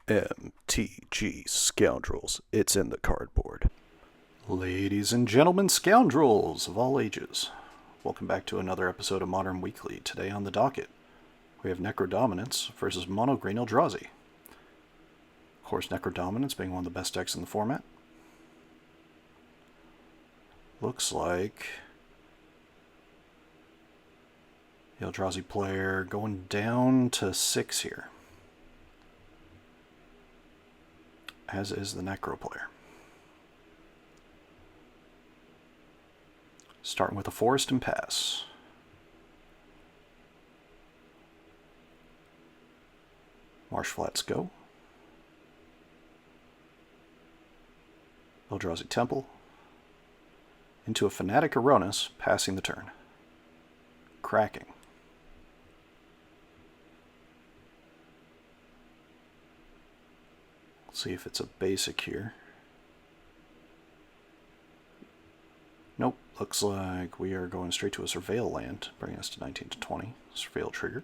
MTG Scoundrels, it's in the cardboard. Ladies and gentlemen, scoundrels of all ages, welcome back to another episode of Modern Weekly. Today on the docket, we have Necrodominance versus Mono Green Eldrazi. Of course, Necrodominance being one of the best decks in the format. Looks like the Eldrazi player going down to 6 here, as is the Necro player. Starting with a Forest and Pass. Marsh Flats go. Eldrazi Temple. Into a Fanatic Aronis, passing the turn. Cracking. Let's see if it's a basic here. Nope, looks like we are going straight to a Surveil land, bringing us to 19 to 20. Surveil trigger.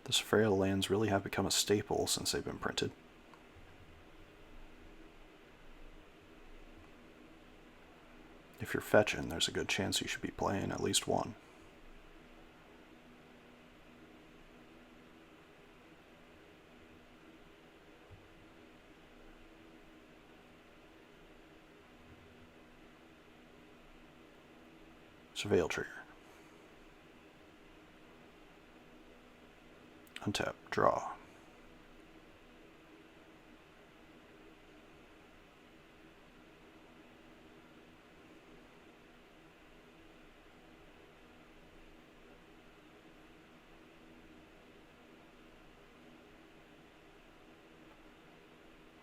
The Surveil lands really have become a staple since they've been printed. If you're fetching, there's a good chance you should be playing at least one. Surveil trigger. Untap, draw.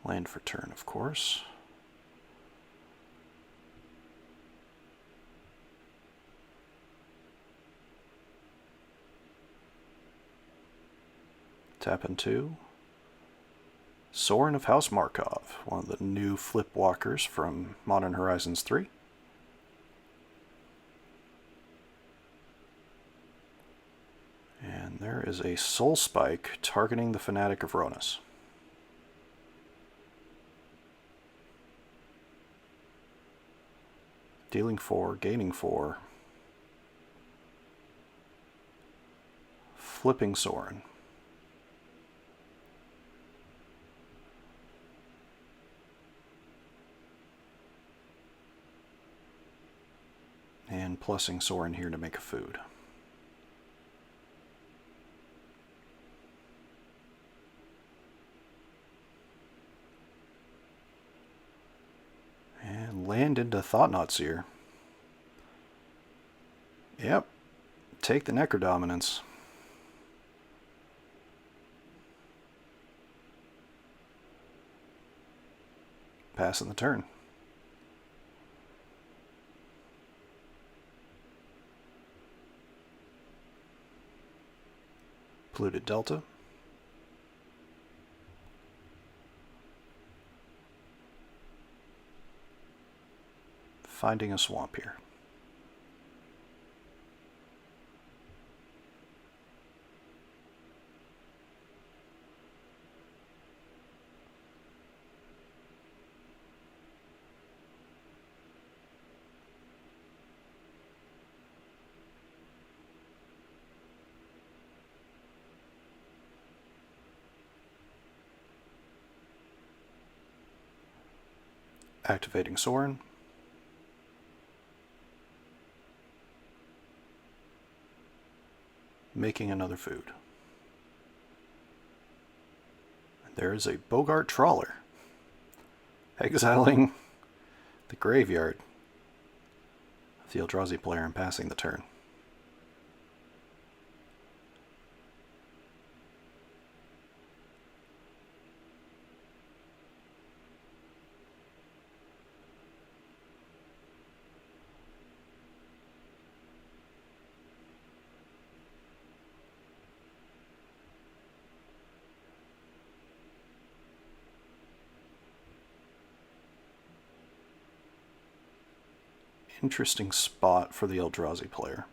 Land for turn, of course. Tap into Sorin of House Markov, one of the new flip walkers from Modern Horizons 3. And there is a Soul Spike targeting the Fanatic of Aronis. Dealing 4, gaining 4. Flipping Sorin. And plussing Sorin here to make a food. And land into Thought-Knot Seer. Yep, take the Necrodominance. Passing the turn. Polluted Delta. Finding a swamp here. Activating Sorin. Making another food. There is a Bogart Trawler. Exiling the graveyard of the Eldrazi player and passing the turn. interesting spot for the Eldrazi player.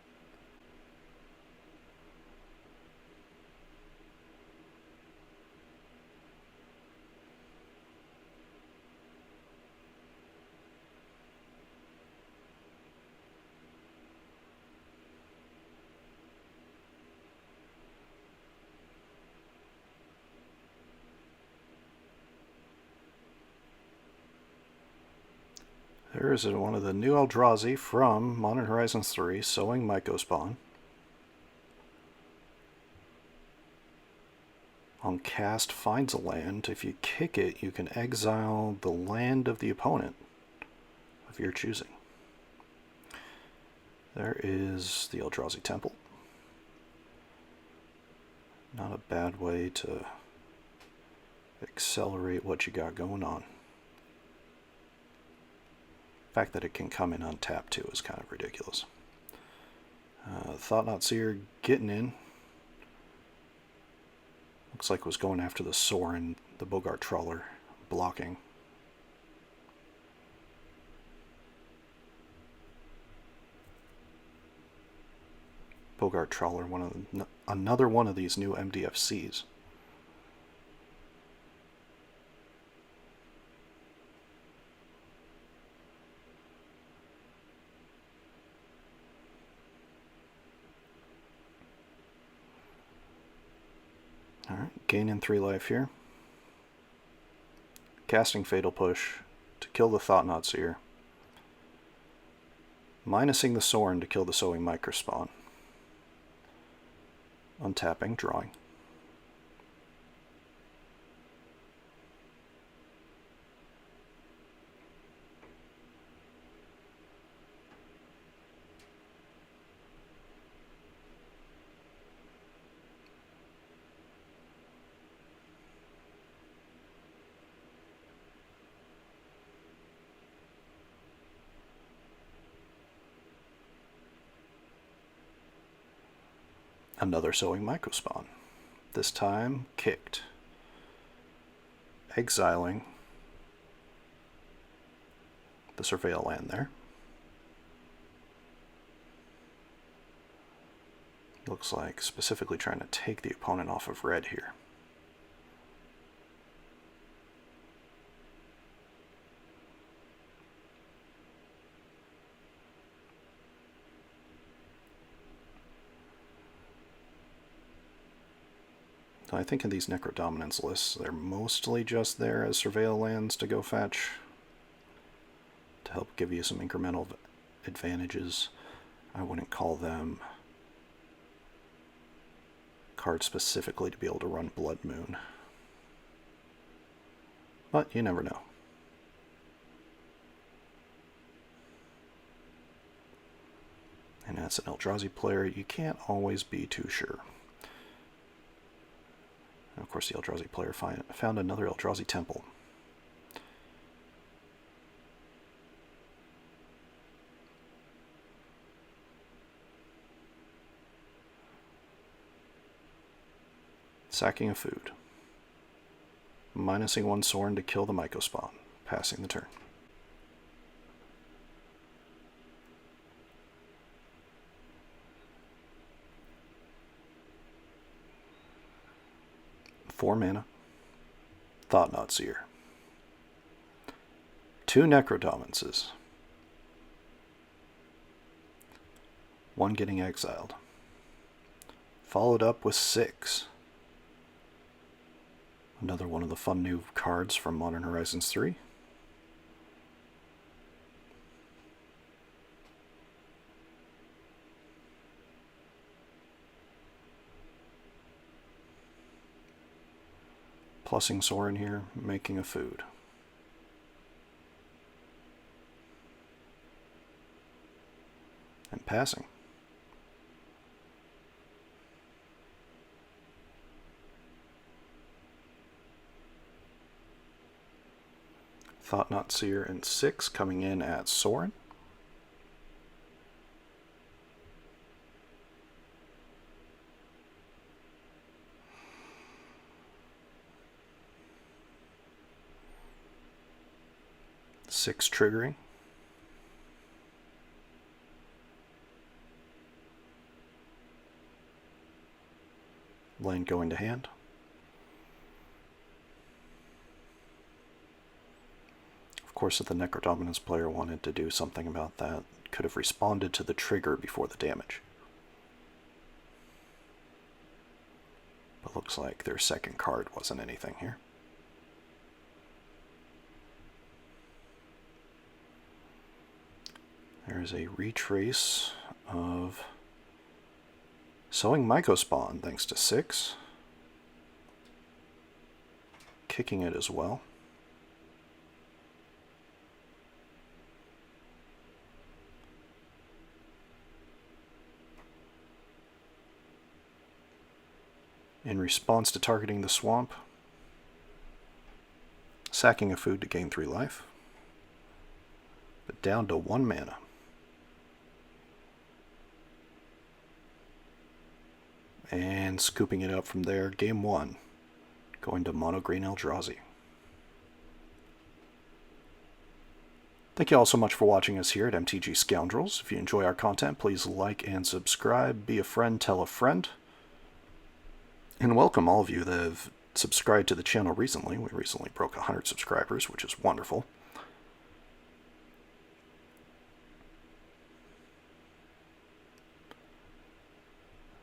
Here is one of the new Eldrazi from Modern Horizons 3, Sowing Mycospawn. On cast, finds a land. If you kick it, you can exile the land of the opponent of your choosing. There is the Eldrazi Temple. Not a bad way to accelerate what you got going on. The fact that it can come in untapped too is kind of ridiculous. Thought-Knot Seer getting in. Looks like it was going after the Sorin, the Bogart Trawler, blocking. Bogart Trawler, another one of these new MDFCs. Alright, gaining 3 life here. Casting Fatal Push to kill the Thought-Knot Seer. Minusing the Sorin to kill the Sowing Mycospawn. Untapping, drawing. Another Sowing Mycospawn. This time kicked. Exiling the Surveil land there. Looks like specifically trying to take the opponent off of red here. I think in these Necrodominance lists, they're mostly just there as Surveil lands to go fetch, to help give you some incremental advantages. I wouldn't call them cards specifically to be able to run Blood Moon, but you never know. And as an Eldrazi player, you can't always be too sure. And of course, the Eldrazi player found another Eldrazi Temple. Sacking of food. Minusing 1 Sorin to kill the Mycospawn. Passing the turn. Four mana. Thought-Knot Seer. 2 Necrodominances. 1 getting exiled. Followed up with 6. Another one of the fun new cards from Modern Horizons 3. Plussing Sorin here, making a food. And passing. Thought-Knot Seer and 6 coming in at Sorin. Six triggering. Land going to hand. Of course, if the Necrodominance player wanted to do something about that, could have responded to the trigger before the damage. But looks like their second card wasn't anything here. There's a retrace of Sowing Mycospawn, thanks to 6. Kicking it as well. In response to targeting the swamp, sacking a food to gain 3 life, but down to 1 mana. And scooping it up from there, game 1, going to Mono Green Eldrazi. Thank you all so much for watching us here at MTG Scoundrels. If you enjoy our content, please like and subscribe, be a friend, tell a friend. And welcome all of you that have subscribed to the channel recently. We recently broke 100 subscribers, which is wonderful.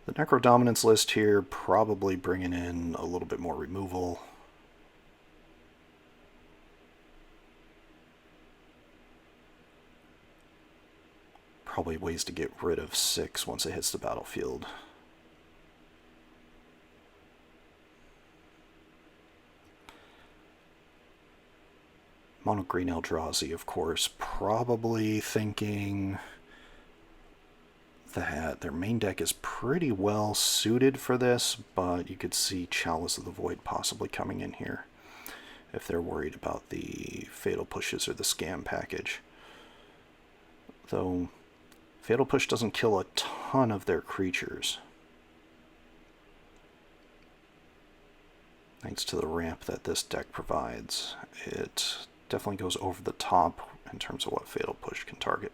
The Necrodominance list here, probably bringing in a little bit more removal. Probably ways to get rid of 6 once it hits the battlefield. Mono Green Eldrazi, of course, probably thinking that their main deck is pretty well suited for this, but you could see Chalice of the Void possibly coming in here if they're worried about the Fatal Pushes or the Scam package. Though Fatal Push doesn't kill a ton of their creatures, thanks to the ramp that this deck provides. It definitely goes over the top in terms of what Fatal Push can target.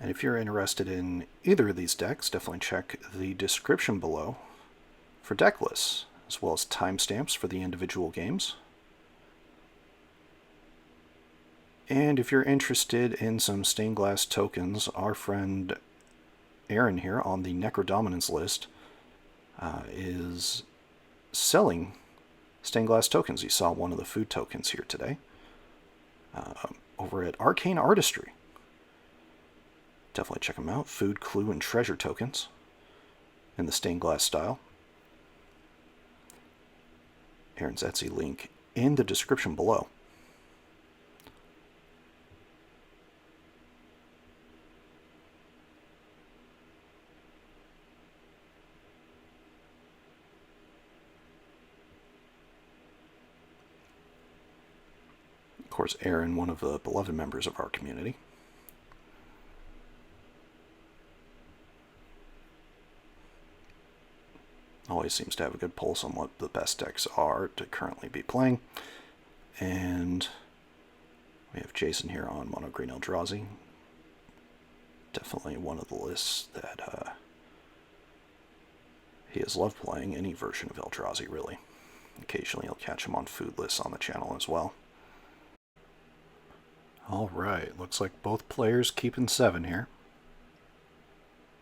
And if you're interested in either of these decks, definitely check the description below for deck lists, as well as timestamps for the individual games. And if you're interested in some stained glass tokens, our friend Aaron here on the Necrodominance list is selling stained glass tokens. You saw one of the food tokens here today over at Arcane Artistry. Definitely check them out. Food, clue, and treasure tokens in the stained glass style. Aaron's Etsy link in the description below. Of course, Aaron, one of the beloved members of our community. Always seems to have a good pulse on what the best decks are to currently be playing. And we have Jason here on Mono Green Eldrazi. Definitely one of the lists that he has loved playing, any version of Eldrazi, really. Occasionally you'll catch him on food lists on the channel as well. Alright, looks like both players keeping 7 here.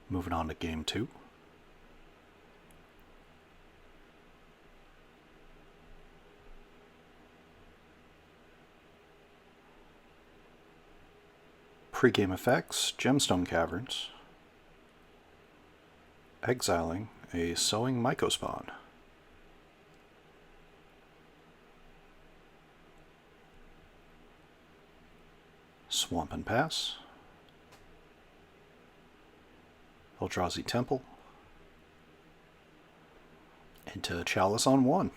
Moving on to game 2. Pre-game effects, Gemstone Caverns. Exiling a Sowing Mycospawn. Swamp and Pass. Eldrazi Temple. Into Chalice on 1.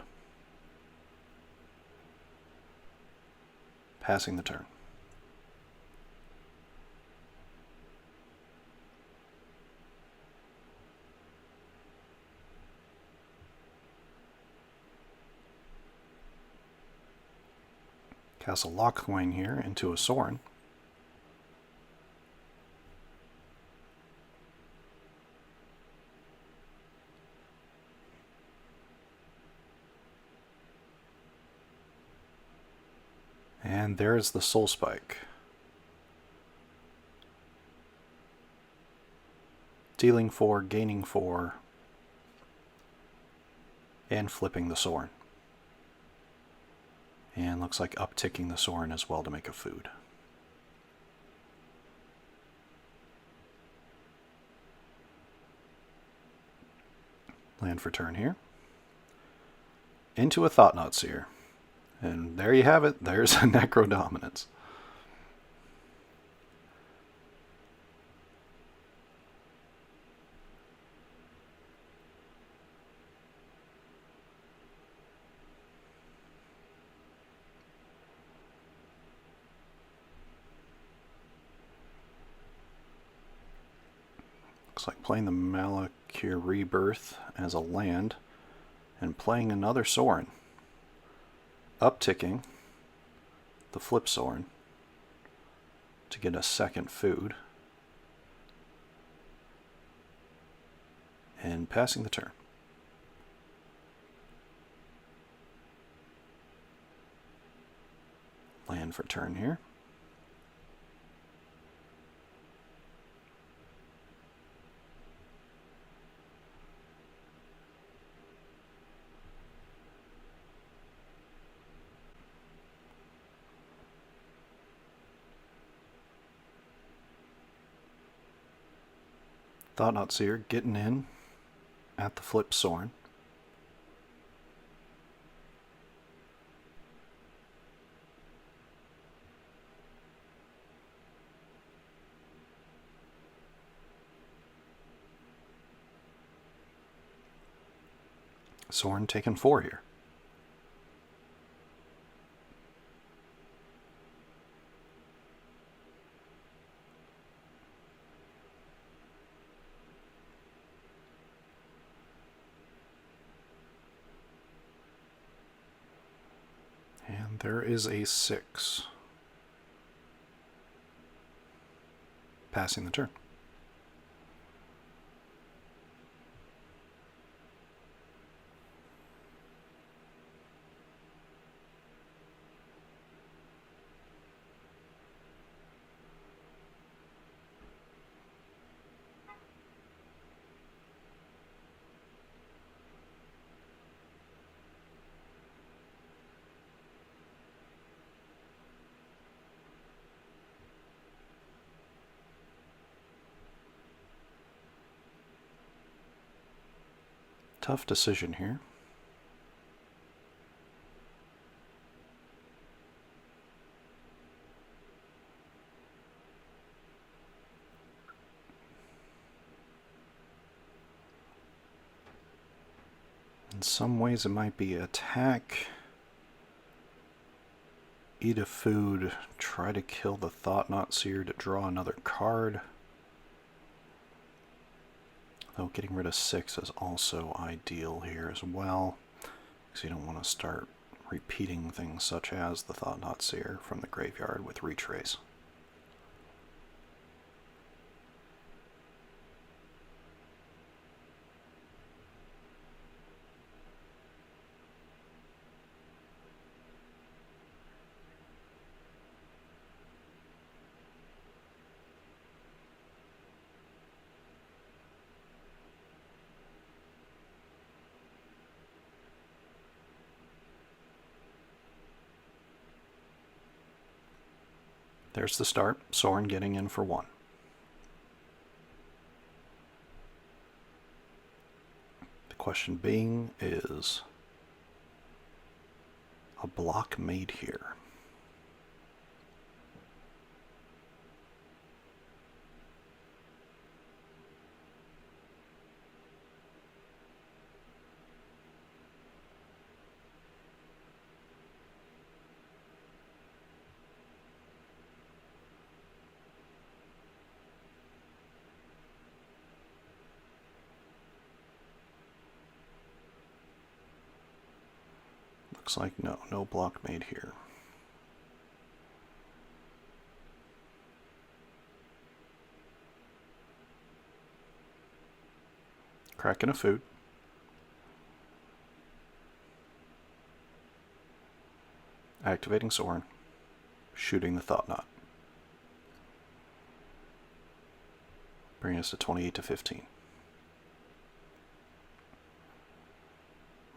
Passing the turn. Cast a Lockcoin here into a Sorin. And there's the Soul Spike. Dealing 4, gaining 4. and flipping the Sorin. And looks like upticking the Sorin as well to make a food. Land for turn here. Into a Thought-Knot Seer. And there you have it. There's a Necrodominance. Looks like playing the Malakir Rebirth as a land and playing another Sorin. Upticking the flip Sorin to get a second food. And passing the turn. Land for turn here. Thought-Knot Seer getting in at the flip Sorin. Sorin taking 4 here. And there is a 6. Passing the turn. Tough decision here. In some ways it might be attack, eat a food, try to kill the Thought-Knot Seer to draw another card. Though getting rid of 6 is also ideal here as well, because you don't want to start repeating things such as the Thought-Knot Seer from the graveyard with Retrace. There's the start. Sorin getting in for 1. The question being, is a block made here? Looks like no block made here. Cracking a food. Activating Sorin. Shooting the Thought-Knot. Bringing us to 28 to 15.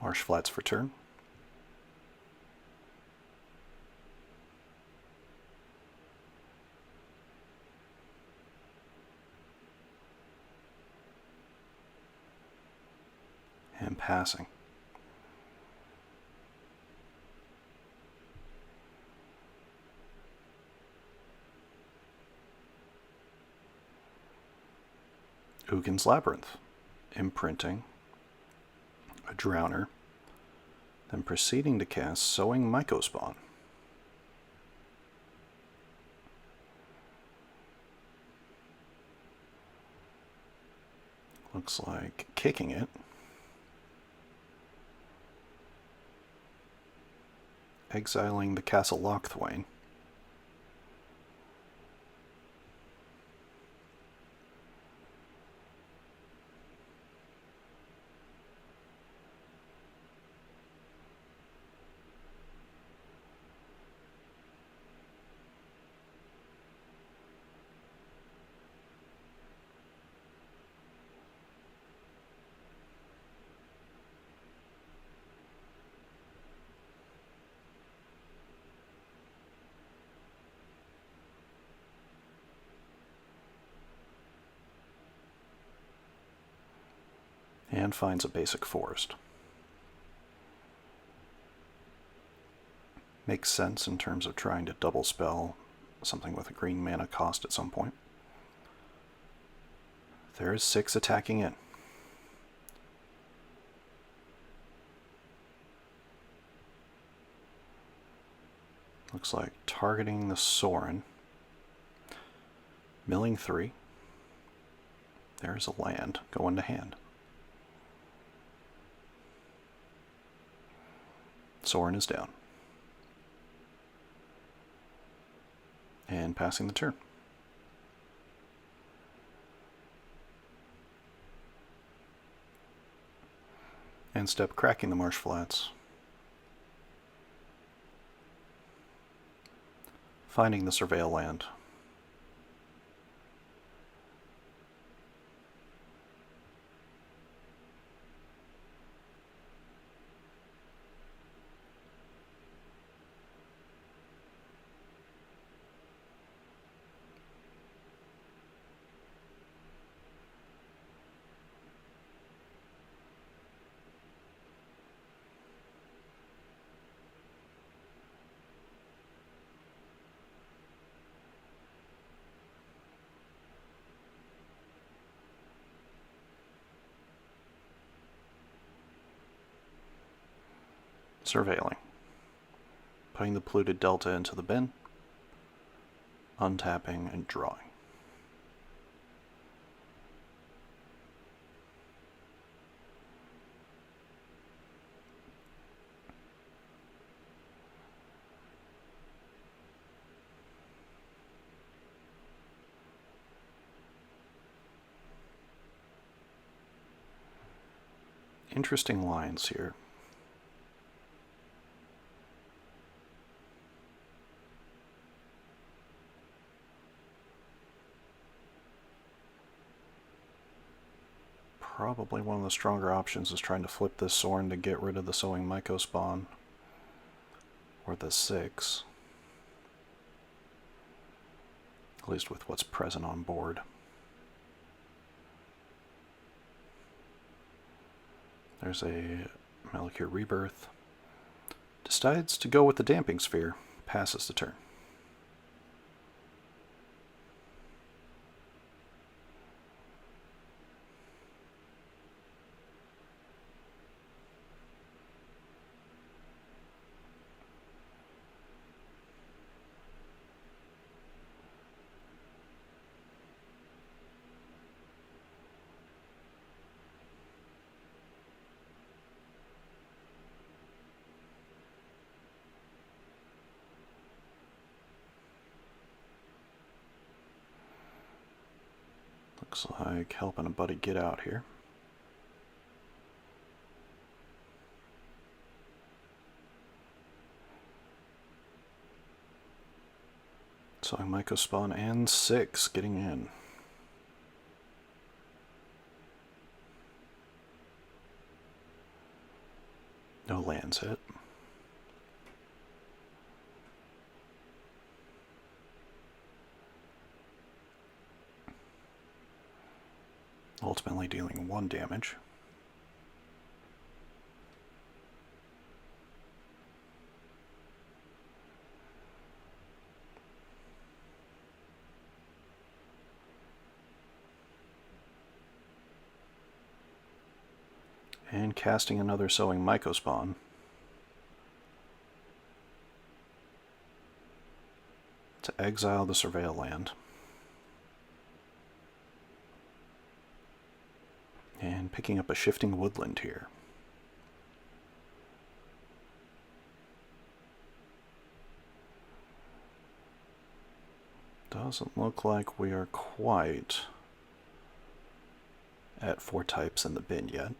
Marsh flats for turn. And passing. Ugin's Labyrinth, imprinting, a Drowner, then proceeding to cast Sowing Mycospawn. Looks like kicking it. Exiling the Castle Lochthwain. And finds a basic forest. Makes sense in terms of trying to double spell something with a green mana cost at some point. There is 6 attacking in. Looks like targeting the Sorin. Milling 3. There's a land going to hand. Sorin is down. And passing the turn. And step cracking the Marsh Flats. Finding the Surveil land. Surveilling. Putting the polluted delta into the bin. Untapping and drawing. Interesting lines here. Probably one of the stronger options is trying to flip this Sorin to get rid of the Sowing Mycospawn. Or the 6. At least with what's present on board. There's a Malakir Rebirth. Decides to go with the Damping Sphere. Passes the turn. Looks like helping a buddy get out here. Sowing Mycospawn and 6 getting in. No lands hit. Ultimately dealing 1 damage. And casting another Sowing Mycospawn. To exile the Surveil land. And picking up a Shifting Woodland here. Doesn't look like we are quite at 4 types in the bin yet.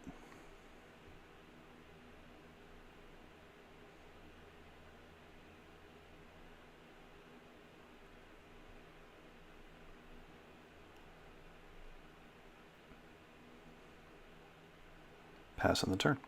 Passing the turn.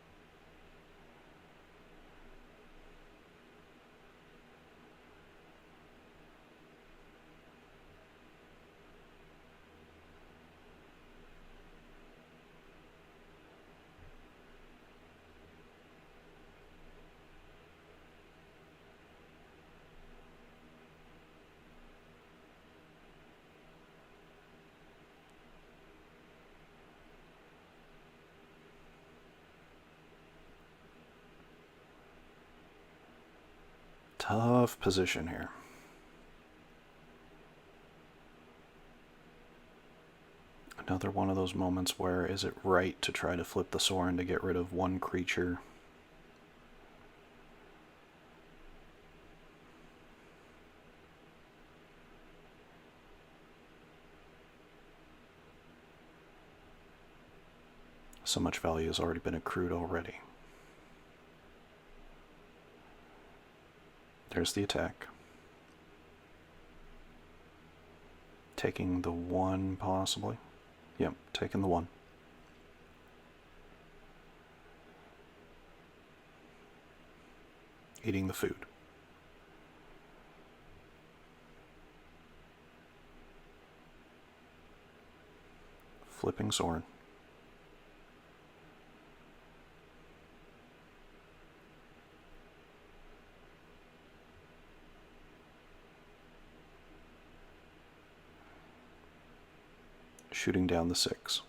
Tough position here. Another one of those moments where is it right to try to flip the Sorin to get rid of 1 creature? So much value has already been accrued already. There's the attack. Taking the 1, possibly. Yep, taking the 1. Eating the food. Flipping Sorin. Shooting down the 6.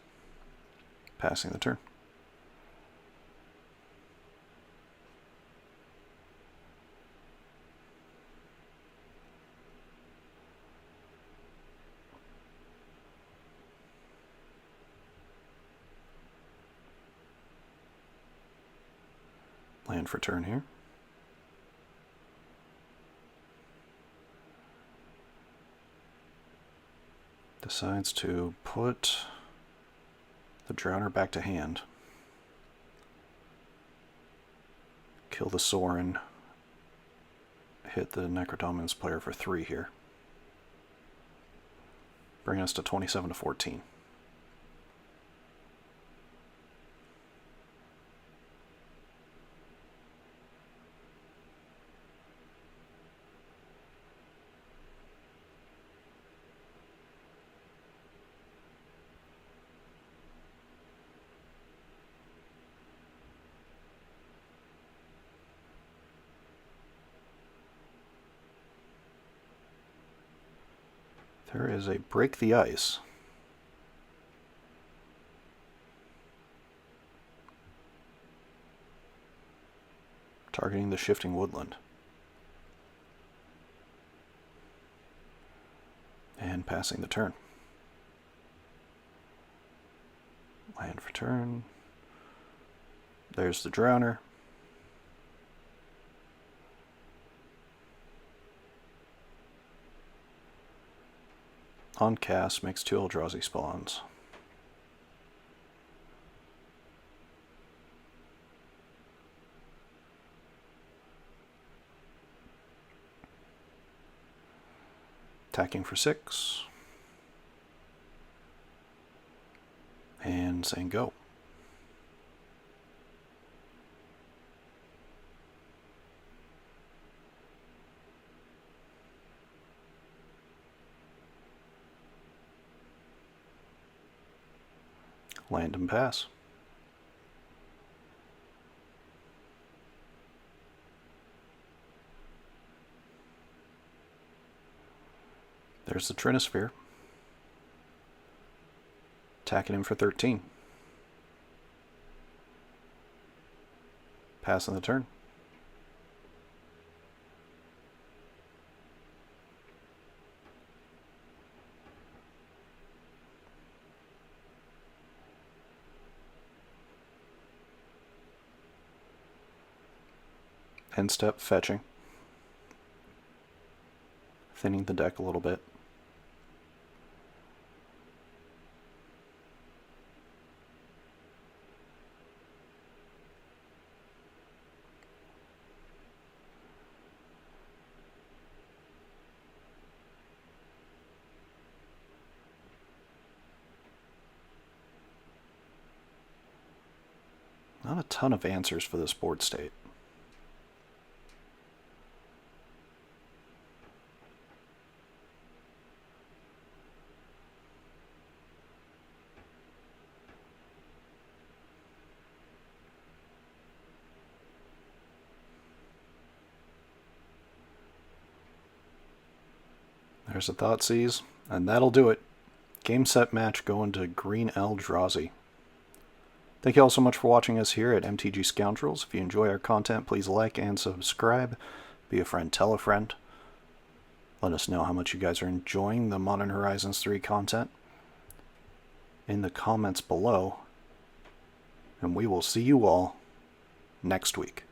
Passing the turn. Land for turn here. Decides to put the Drowner back to hand. Kill the Sorin. Hit the Necrodominance player for 3 here. Bring us to 27 to 14. There is a Break the Ice. Targeting the Shifting Woodland. And passing the turn. Land for turn. There's the Drowner. On cast, makes 2 Eldrazi spawns. Attacking for 6. And saying go. Land and pass. There's the Trinisphere. Attacking him for 13. Passing the turn. End step fetching. Thinning the deck a little bit. Not a ton of answers for this board state. There's a Thoughtseize, and that'll do it. Game, set, match going to Green Eldrazi. Thank you all so much for watching us here at MTG Scoundrels. If you enjoy our content, please like and subscribe. Be a friend, tell a friend. Let us know how much you guys are enjoying the Modern Horizons 3 content in the comments below. And we will see you all next week.